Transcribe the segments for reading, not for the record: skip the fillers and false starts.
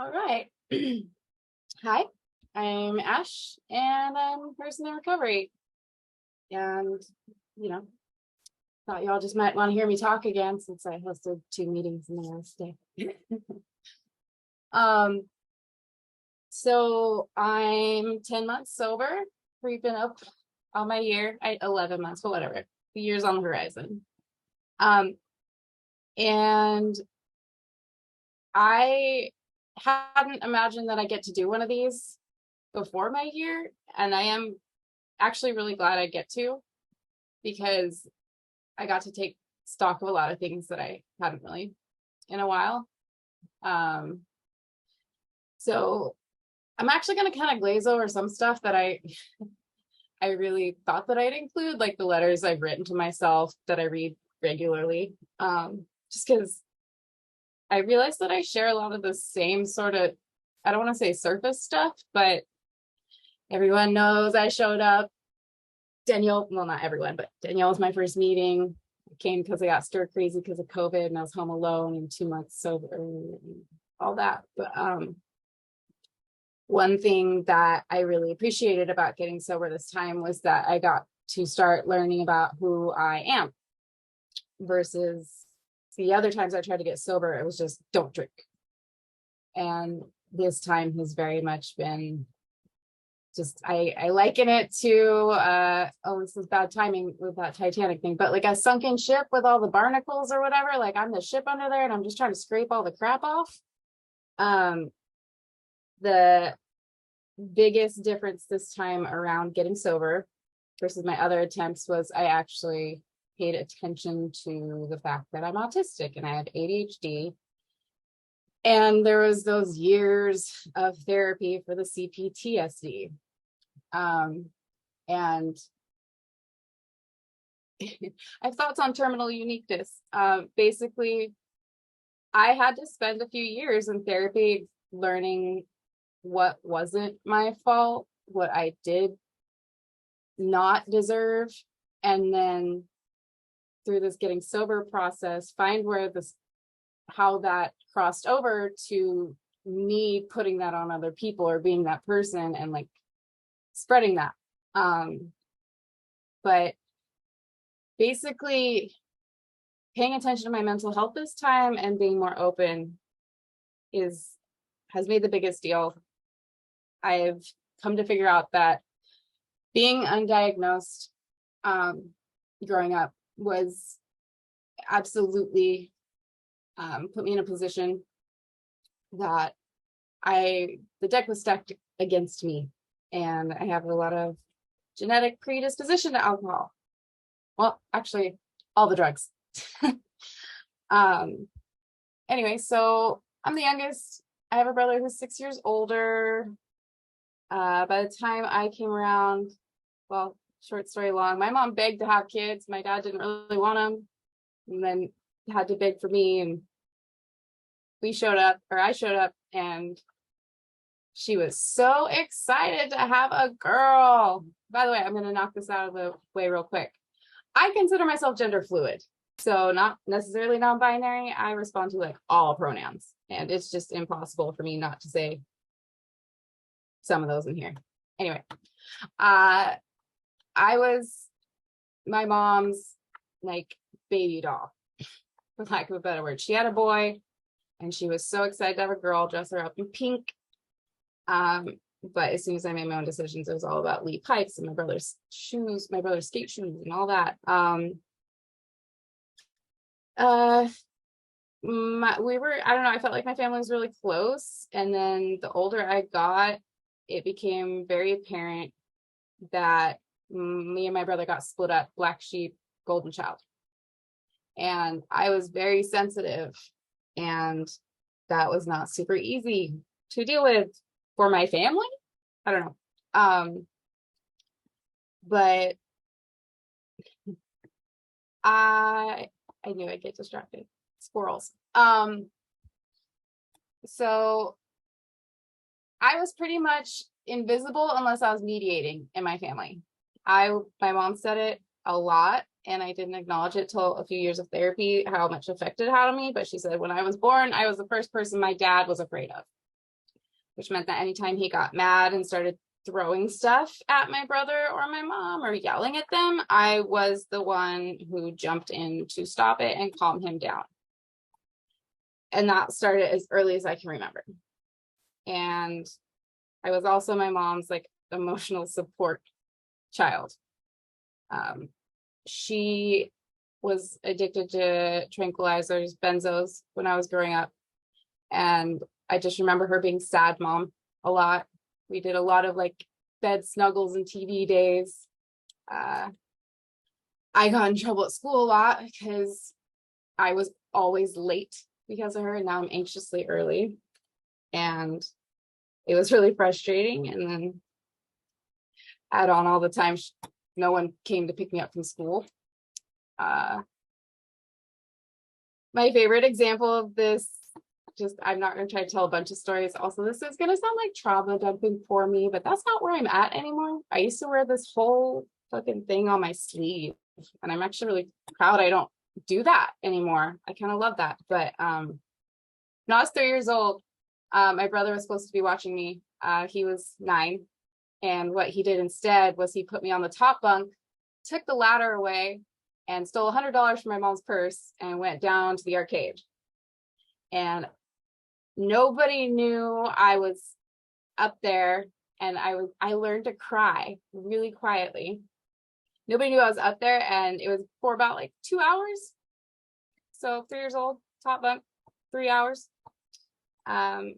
All right. Hi, I'm Ash, and I'm a person in recovery. And, you know, thought y'all just might want to hear me talk again since I hosted 2 meetings in the last day. um, so I'm 10 months sober, creeping up on my year. 11 months, but whatever. The year's on the horizon. And I hadn't imagined that I get to do one of these before my year, and I am actually really glad I get to, because I got to take stock of a lot of things that I hadn't really in a while. So I'm actually going to kind of glaze over some stuff that I really thought that I'd include, like the letters I've written to myself that I read regularly, just because I realized that I share a lot of the same sort of, I don't want to say surface stuff, but everyone knows I showed up. Danielle, well, not everyone, but Danielle was my first meeting. I came because I got stir crazy because of COVID and I was home alone and 2 months sober and all that. But one thing that I really appreciated about getting sober this time was that I got to start learning about who I am, versus the other times I tried to get sober, it was just don't drink. And this time has very much been just, I liken it to, oh, this is bad timing with that Titanic thing, but like a sunken ship with all the barnacles or whatever, like I'm the ship under there and I'm just trying to scrape all the crap off. The biggest difference this time around getting sober versus my other attempts was I actually paid attention to the fact that I'm autistic and I have ADHD. And there was those years of therapy for the PTSD. And I have thoughts on terminal uniqueness. Basically, I had to spend a few years in therapy learning what wasn't my fault, what I did not deserve, and then through this getting sober process, find where this, how that crossed over to me putting that on other people or being that person and like spreading that. But basically paying attention to my mental health this time and being more open has made the biggest deal. I've come to figure out that being undiagnosed growing up was absolutely put me in a position that the deck was stacked against me, and I have a lot of genetic predisposition to alcohol. Well, actually, all the drugs. Anyway, so I'm the youngest. I have a brother who's 6 years older. By the time I came around, well, short story long, my mom begged to have kids. My dad didn't really want them, and then had to beg for me, and I showed up, and she was so excited to have a girl. By the way, I'm going to knock this out of the way real quick. I consider myself gender fluid, so not necessarily non-binary. I respond to like all pronouns, and it's just impossible for me not to say some of those in here. Anyway, I was my mom's like baby doll, for lack of a better word. She had a boy, and she was so excited to have a girl, dress her up in pink. But as soon as I made my own decisions, it was all about Lee pipes and my brother's shoes, my brother's skate shoes and all that. I don't know, I felt like my family was really close. And then the older I got, it became very apparent that me and my brother got split up, black sheep, golden child. And I was very sensitive, and that was not super easy to deal with for my family. I don't know. But I knew I'd get distracted. Squirrels. So I was pretty much invisible unless I was mediating in my family. My mom said it a lot, and I didn't acknowledge it till a few years of therapy, how much effect it had on me. But she said, when I was born, I was the first person my dad was afraid of. which meant that anytime he got mad and started throwing stuff at my brother or my mom or yelling at them, I was the one who jumped in to stop it and calm him down. And that started as early as I can remember. And I was also my mom's like emotional support child. She was addicted to tranquilizers, benzos when I was growing up. And I just remember her being sad mom a lot. We did a lot of like bed snuggles and TV days. I got in trouble at school a lot because I was always late because of her, and now I'm anxiously early. And it was really frustrating. And then add on all the time no one came to pick me up from school. My favorite example of this, I'm not going to try to tell a bunch of stories. Also, this is going to sound like trauma dumping for me, but that's not where I'm at anymore. I used to wear this whole fucking thing on my sleeve, and I'm actually really proud I don't do that anymore. I kind of love that. But when I was 3 years old, my brother was supposed to be watching me. He was 9. And what he did instead was he put me on the top bunk, took the ladder away, and stole $100 from my mom's purse and went down to the arcade. And nobody knew I was up there, and I learned to cry really quietly. Nobody knew I was up there, and it was for about like 2 hours. So 3 years old, top bunk, 3 hours. The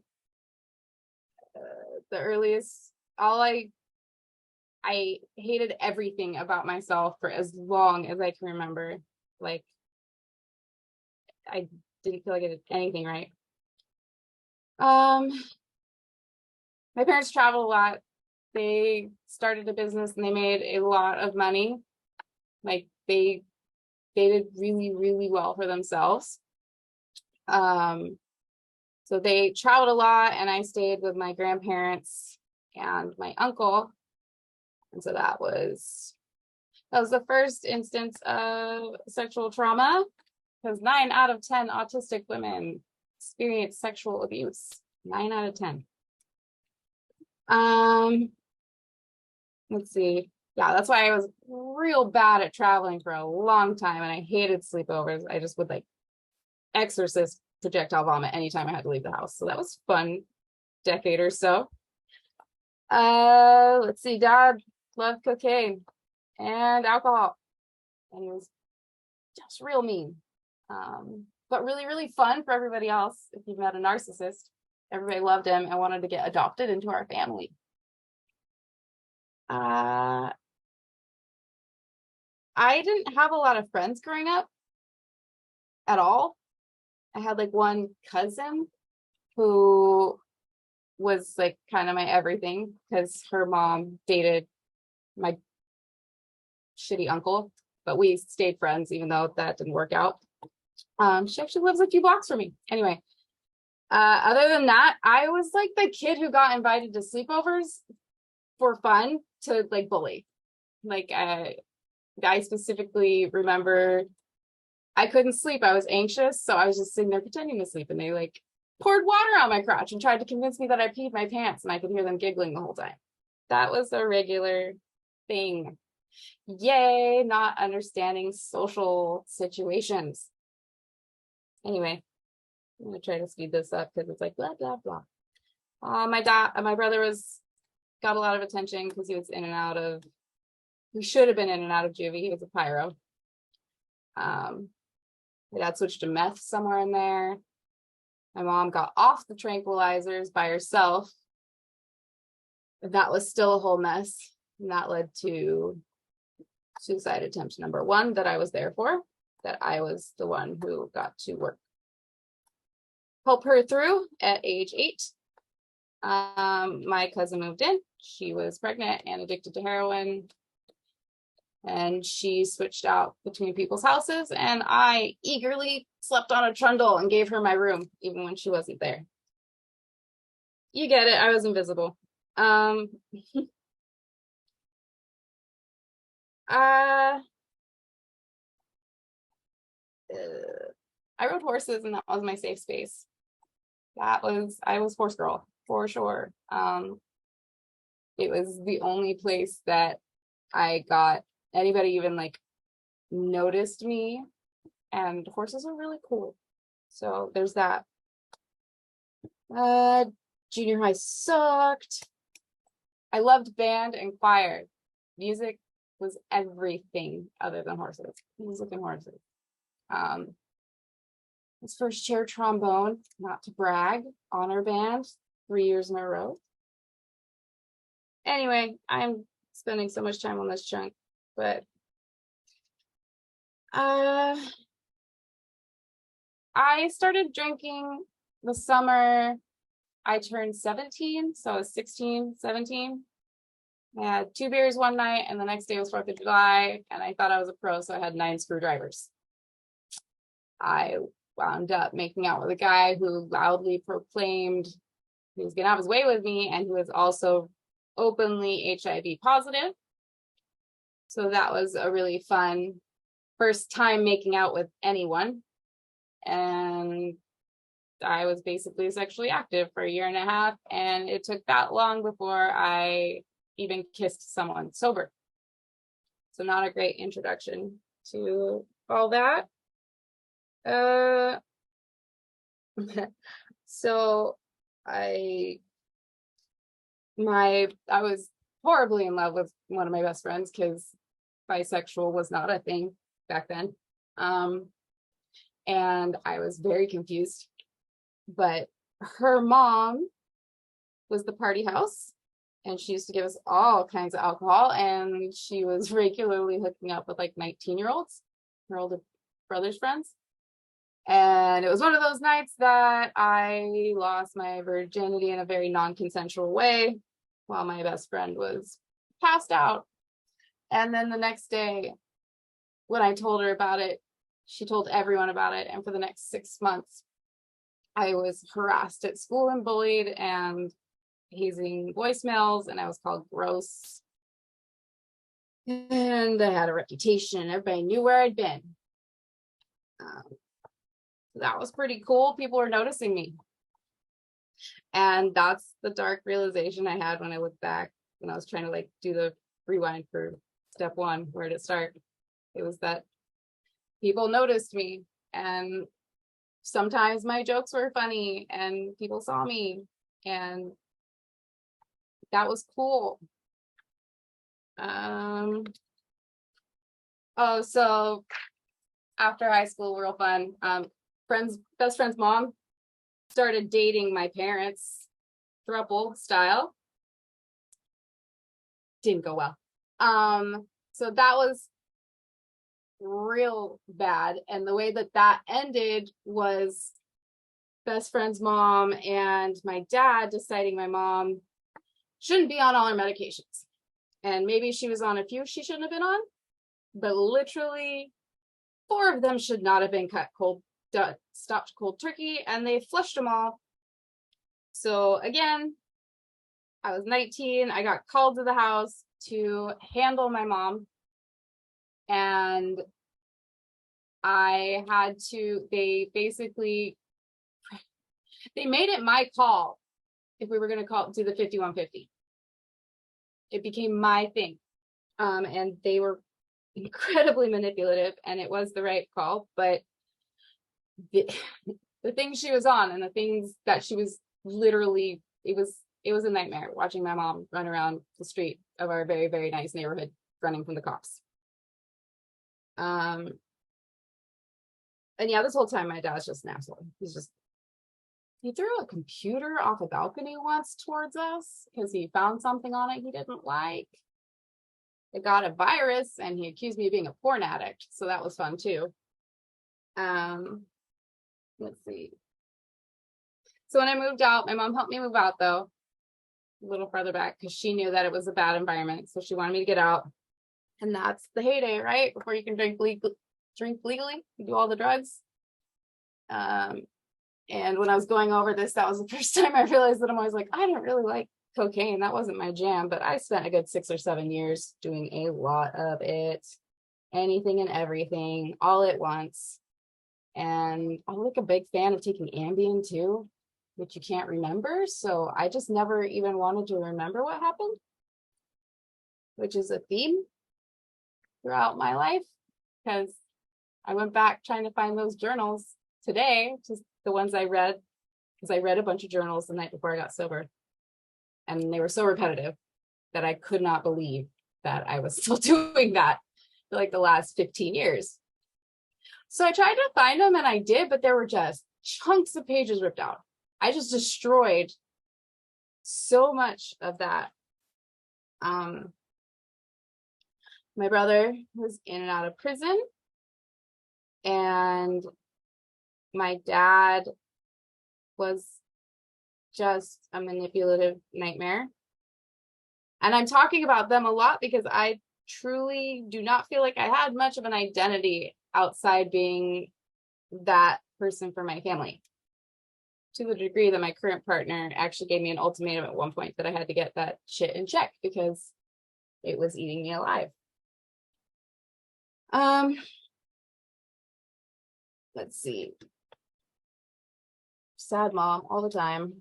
earliest, I hated everything about myself for as long as I can remember. Like, I didn't feel like I did anything right. My parents traveled a lot. They started a business and they made a lot of money. Like, they did really, really well for themselves. So they traveled a lot, and I stayed with my grandparents and my uncle. And so that was the first instance of sexual trauma, because 9 out of 10 autistic women experience sexual abuse. 9 out of 10. Let's see. Yeah, that's why I was real bad at traveling for a long time, and I hated sleepovers. I just would like exorcist projectile vomit anytime I had to leave the house. So that was fun decade or so. Let's see. Dad loved cocaine and alcohol, and he was just real mean, but really, really fun for everybody else. If you've met a narcissist, everybody loved him and wanted to get adopted into our family. I didn't have a lot of friends growing up at all. I had like one cousin who was like kind of my everything, because her mom dated my shitty uncle, but we stayed friends even though that didn't work out. She actually lives a few blocks from me. Anyway, other than that, I was like the kid who got invited to sleepovers for fun to like bully. Like, I specifically remember I couldn't sleep. I was anxious, so I was just sitting there pretending to sleep, and they like poured water on my crotch and tried to convince me that I peed my pants, and I could hear them giggling the whole time. That was a regular thing. Yay, not understanding social situations. Anyway, I'm gonna try to speed this up because it's like blah blah blah. My brother got a lot of attention because he was in and out of. He should have been in and out of juvie. He was a pyro. My dad switched to meth somewhere in there. My mom got off the tranquilizers by herself. That was still a whole mess. And that led to suicide attempt number 1 that I was there for, that I was the one who got to help her through at age 8. My cousin moved in. She was pregnant and addicted to heroin. And she switched out between people's houses, and I eagerly slept on a trundle and gave her my room, even when she wasn't there. You get it. I was invisible. I rode horses, and that was my safe space. I was horse girl. for sure. It was the only place that I got anybody even like noticed me, and horses are really cool. So there's that. Junior high sucked. I loved band and choir. Music was everything other than horses. Music and horses. His first chair trombone, not to brag, honor band, 3 years in a row. Anyway, I'm spending so much time on this chunk, but I started drinking the summer I turned 17, so I was 16, 17. I had 2 beers one night, and the next day was 4th of July, and I thought I was a pro, so I had 9 screwdrivers. I wound up making out with a guy who loudly proclaimed he was going to have his way with me, and who was also openly HIV positive. So that was a really fun first time making out with anyone. And I was basically sexually active for 1.5 years, and it took that long before I even kissed someone sober. So not a great introduction to all that. So I was horribly in love with one of my best friends, because bisexual was not a thing back then. And I was very confused, but her mom was the party house, and she used to give us all kinds of alcohol, and she was regularly hooking up with like 19-year-olds, her older brother's friends. And it was one of those nights that I lost my virginity in a very non-consensual way while my best friend was passed out. And then the next day, when I told her about it, she told everyone about it. And for the next 6 months, I was harassed at school and bullied and hazing voicemails, and I was called gross. And I had a reputation. Everybody knew where I'd been. That was pretty cool. People were noticing me. And that's the dark realization I had when I looked back, when I was trying to like do the rewind for step 1, where did it start? It was that people noticed me, and sometimes my jokes were funny and people saw me, and that was cool. Oh, so after high school, real fun. Best friend's mom started dating my parents, throuple style. Didn't go well. So that was real bad. And the way that ended was best friend's mom and my dad deciding my mom shouldn't be on all her medications. And maybe she was on a few she shouldn't have been on, but literally 4 of them should not have been stopped cold turkey, and they flushed them all. So again, I was 19. I got called to the house to handle my mom, and I had to, they made it my call if we were going to do the 5150. It became my thing. And they were incredibly manipulative, and it was the right call, but the things she was on and the things that she was literally, it was a nightmare watching my mom run around the street of our very, very nice neighborhood running from the cops. And yeah, this whole time my dad's just an asshole. He threw a computer off a balcony once towards us because he found something on it he didn't like. It got a virus, and he accused me of being a porn addict, so that was fun too. Let's see. So when I moved out, my mom helped me move out though, a little further back, because she knew that it was a bad environment, so she wanted me to get out. And that's the heyday, right? Before you can drink legally, you do all the drugs. And when I was going over this, that was the first time I realized that I'm always like, I don't really like cocaine. That wasn't my jam, but I spent a good 6 or 7 years doing a lot of it, anything and everything, all at once. And I'm like a big fan of taking Ambien too. which you can't remember. So I just never even wanted to remember what happened, which is a theme throughout my life, because I went back trying to find those journals today, just the ones I read, because I read a bunch of journals the night before I got sober. And they were so repetitive that I could not believe that I was still doing that for like the last 15 years. So I tried to find them, and I did, but there were just chunks of pages ripped out. I just destroyed so much of that. My brother was in and out of prison, and my dad was just a manipulative nightmare. And I'm talking about them a lot because I truly do not feel like I had much of an identity outside being that person for my family, to the degree that my current partner actually gave me an ultimatum at one point that I had to get that shit in check because it was eating me alive. Let's see. Sad mom all the time.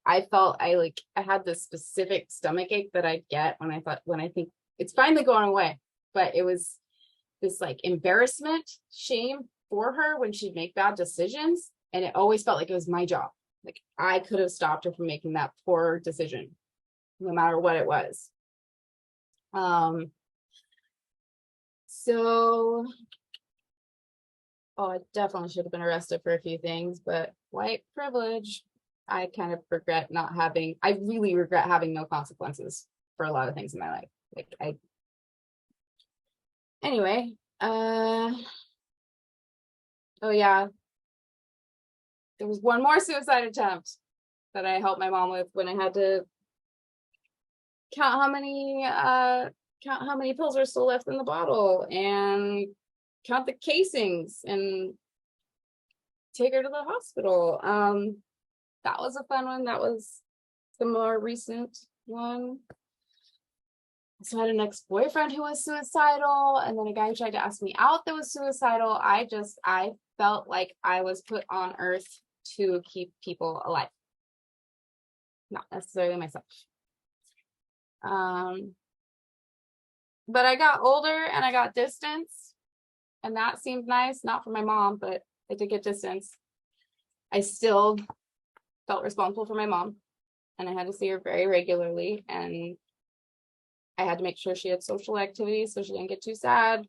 I felt I had this specific stomach ache that I get when I think it's finally going away, but it was this like embarrassment, shame for her when she'd make bad decisions. And it always felt like it was my job. Like I could have stopped her from making that poor decision, no matter what it was. I definitely should have been arrested for a few things, but white privilege. I kind of I really regret having no consequences for a lot of things in my life. Anyway, oh yeah, there was one more suicide attempt that I helped my mom with when I had to count how many pills are still left in the bottle and count the casings and take her to the hospital. That was a fun one. That was the more recent one. So I had an ex-boyfriend who was suicidal, and then a guy who tried to ask me out that was suicidal. I felt like I was put on earth to keep people alive, not necessarily myself. But I got older and I got distance, and that seemed nice, not for my mom, but I did get distance. I still felt responsible for my mom, and I had to see her very regularly, and I had to make sure she had social activities so she didn't get too sad.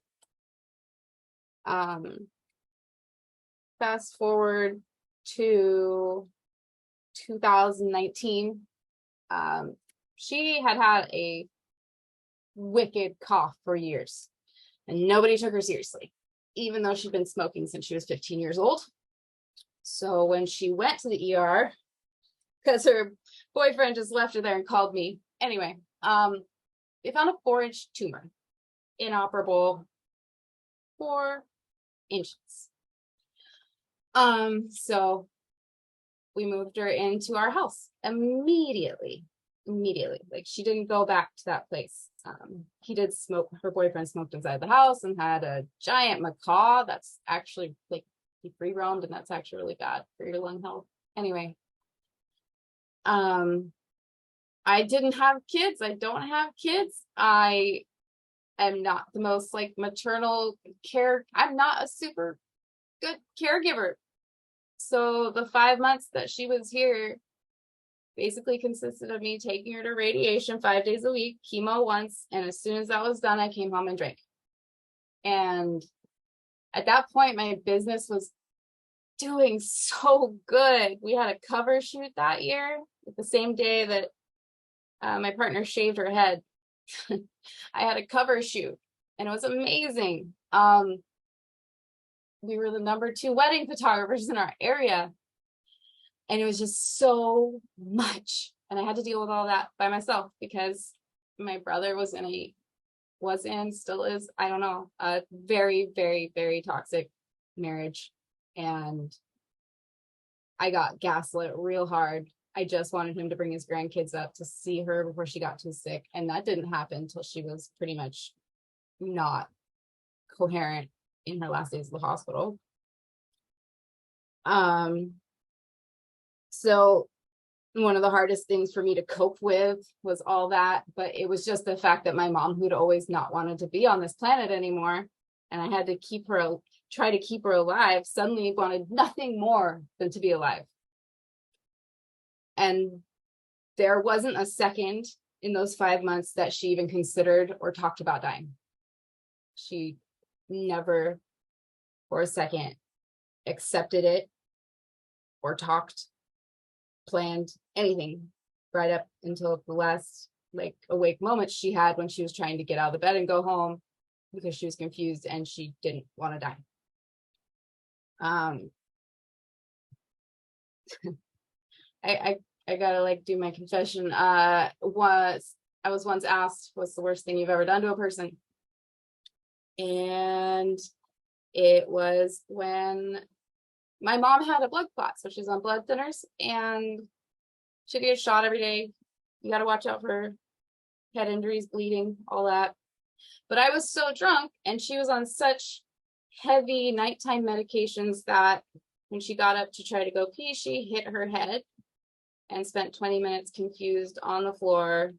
Fast forward to 2019. She had a wicked cough for years, and nobody took her seriously, even though she'd been smoking since she was 15 years old. So when she went to the ER, because her boyfriend just left her there and called me. Anyway, they found a 4-inch tumor, inoperable, 4 inches. So we moved her into our house immediately. Like she didn't go back to that place. He did smoke. Her boyfriend smoked inside the house and had a giant macaw that's actually like he free roamed, and that's actually really bad for your lung health. Anyway, I didn't have kids. I don't have kids. I am not the most like maternal care. I'm not a super good caregiver. So the 5 months that she was here basically consisted of me taking her to radiation 5 days a week, chemo once, and as soon as that was done, I came home and drank. And at that point, my business was doing so good. We had a cover shoot that year, the same day that my partner shaved her head. I had a cover shoot, and it was amazing. We were the #2 wedding photographers in our area, and it was just so much. And I had to deal with all that by myself because my brother still is, I don't know, a very, very, very toxic marriage. And I got gaslit real hard. I just wanted him to bring his grandkids up to see her before she got too sick. And that didn't happen until she was pretty much not coherent in her last days of the hospital. So one of the hardest things for me to cope with was all that, but it was just the fact that my mom, who'd always not wanted to be on this planet anymore, and I had to try to keep her alive, suddenly wanted nothing more than to be alive. And there wasn't a second in those 5 months that she even considered or talked about dying. She never for a second accepted it or talked, planned anything, right up until the last awake moments she had when she was trying to get out of the bed and go home because she was confused and she didn't want to die. I gotta do my confession. I was once asked, what's the worst thing you've ever done to a person? And it was when my mom had a blood clot, so she's on blood thinners, and she gets shot every day. You got to watch out for head injuries, bleeding, all that. But I was so drunk, and she was on such heavy nighttime medications that when she got up to try to go pee, she hit her head and spent 20 minutes confused on the floor.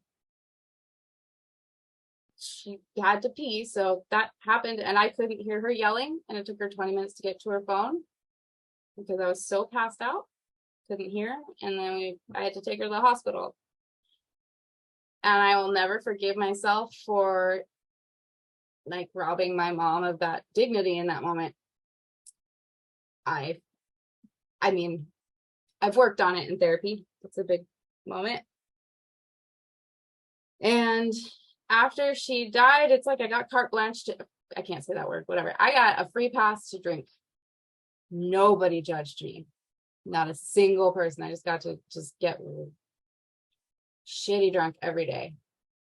She had to pee, so that happened, and I couldn't hear her yelling, and it took her 20 minutes to get to her phone because I was so passed out, couldn't hear, and then I had to take her to the hospital. And I will never forgive myself for robbing my mom of that dignity in that moment. I mean, I've worked on it in therapy. It's a big moment. And after she died, it's like I got carte blanche I can't say that word, whatever. I got a free pass to drink. Nobody judged me. Not a single person. I just got to get shitty drunk every day.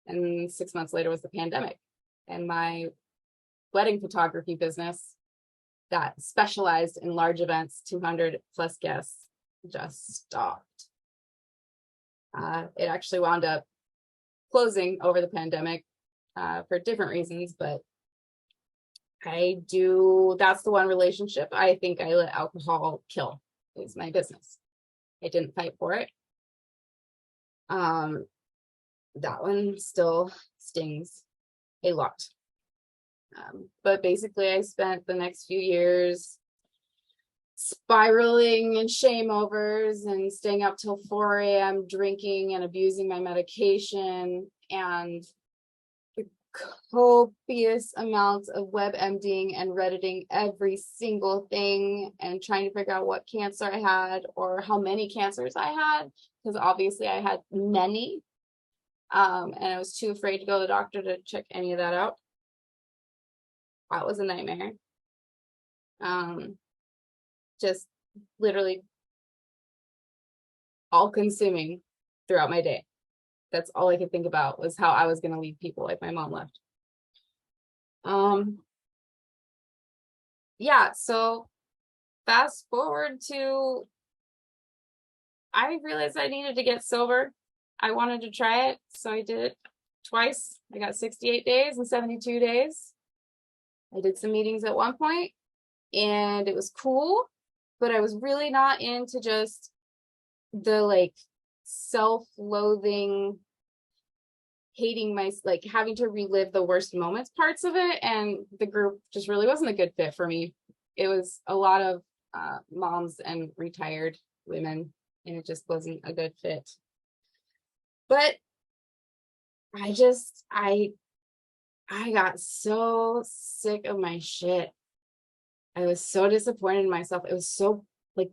And 6 months later was the pandemic. And my wedding photography business that specialized in large events, 200 plus guests, just stopped. It actually wound up closing over the pandemic for different reasons, but that's the one relationship I think I let alcohol kill, is my business. I didn't fight for it. That one still stings a lot. But basically I spent the next few years spiraling in shame overs and staying up till 4 a.m. drinking and abusing my medication, and copious amounts of WebMDing and Redditing every single thing and trying to figure out what cancer I had or how many cancers I had, because obviously I had many. And I was too afraid to go to the doctor to check any of that out. That was a nightmare. Just literally all consuming throughout my day. That's all I could think about was how I was going to leave people like my mom left. Yeah, so fast forward to, I realized I needed to get sober. I wanted to try it, so I did it twice. I got 68 days and 72 days. I did some meetings at one point, and it was cool, but I was really not into just the self-loathing, hating having to relive the worst moments parts of it, and the group just really wasn't a good fit for me. It was a lot of moms and retired women, and it just wasn't a good fit. But I got so sick of my shit. I was so disappointed in myself. It was so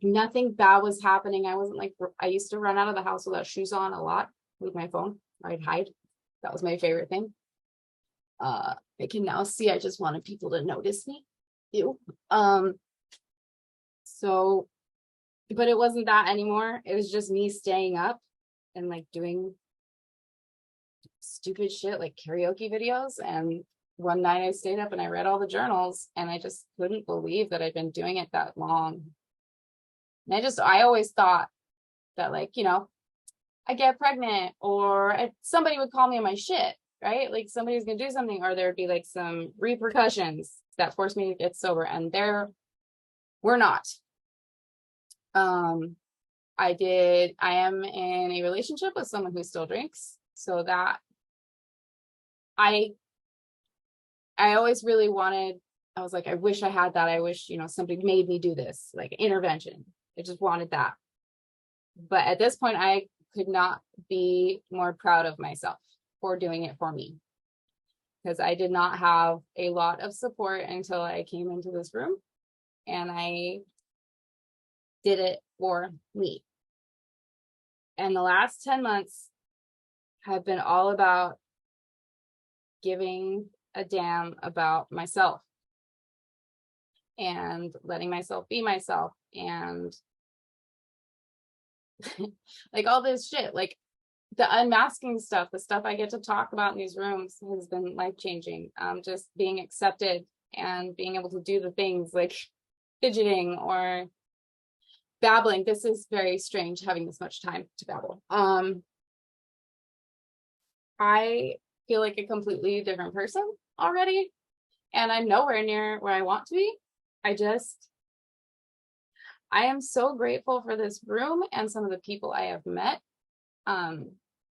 nothing bad was happening. I wasn't I used to run out of the house without shoes on a lot with my phone. I'd hide. That was my favorite thing. I can now see I just wanted people to notice me. Ew. So, but it wasn't that anymore. It was just me staying up and doing stupid shit like karaoke videos. And one night I stayed up and I read all the journals, and I just couldn't believe that I'd been doing it that long. And I always thought that I get pregnant or somebody would call me on my shit, right? Somebody's gonna do something, or there'd be some repercussions that forced me to get sober, and there were not. I am in a relationship with someone who still drinks, so that I always really wanted, I was like, I wish I had that. I wish, somebody made me do this, like intervention. I just wanted that. But at this point, I could not be more proud of myself for doing it for me, because I did not have a lot of support until I came into this room, and I did it for me. And the last 10 months have been all about giving a damn about myself and letting myself be myself, and like all this shit, like the unmasking stuff, the stuff I get to talk about in these rooms has been life-changing. Just being accepted and being able to do the things like fidgeting or babbling. This is very strange having this much time to babble. I feel like a completely different person already, and I'm nowhere near where I want to be. I am so grateful for this room and some of the people I have met.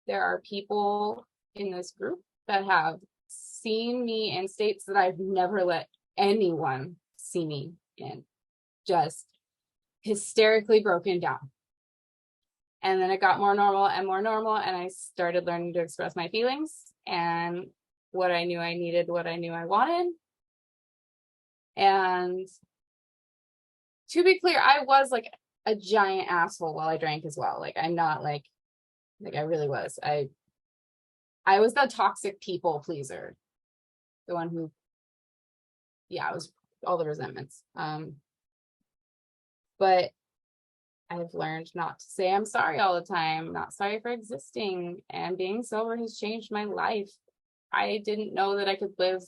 There are people in this group that have seen me in states that I've never let anyone see me in, just hysterically broken down. And then it got more normal, and I started learning to express my feelings and what I knew I needed, what I knew I wanted. And to be clear, I was like a giant asshole while I drank as well. Like, I'm not like I really was. I was the toxic people pleaser, the one who, yeah, it was all the resentments. But I've learned not to say I'm sorry all the time, not sorry for existing, and being sober has changed my life. I didn't know that I could live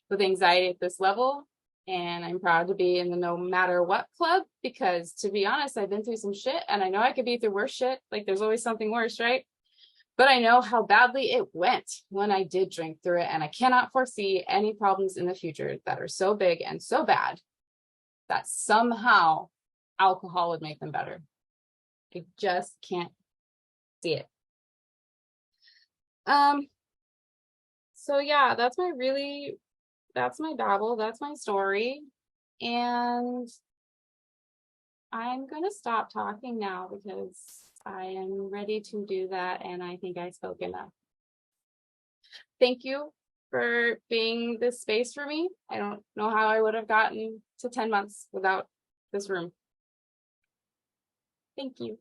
with anxiety at this level, and I'm proud to be in the no matter what club, because to be honest, I've been through some shit, and I know I could be through worse shit. Like, there's always something worse, right? But I know how badly it went when I did drink through it, and I cannot foresee any problems in the future that are so big and so bad that somehow alcohol would make them better. I just can't see it. So yeah, that's my babble, that's my story. And I'm gonna stop talking now because I am ready to do that, and I think I spoke enough. Thank you for being this space for me. I don't know how I would have gotten to 10 months without this room. Thank you.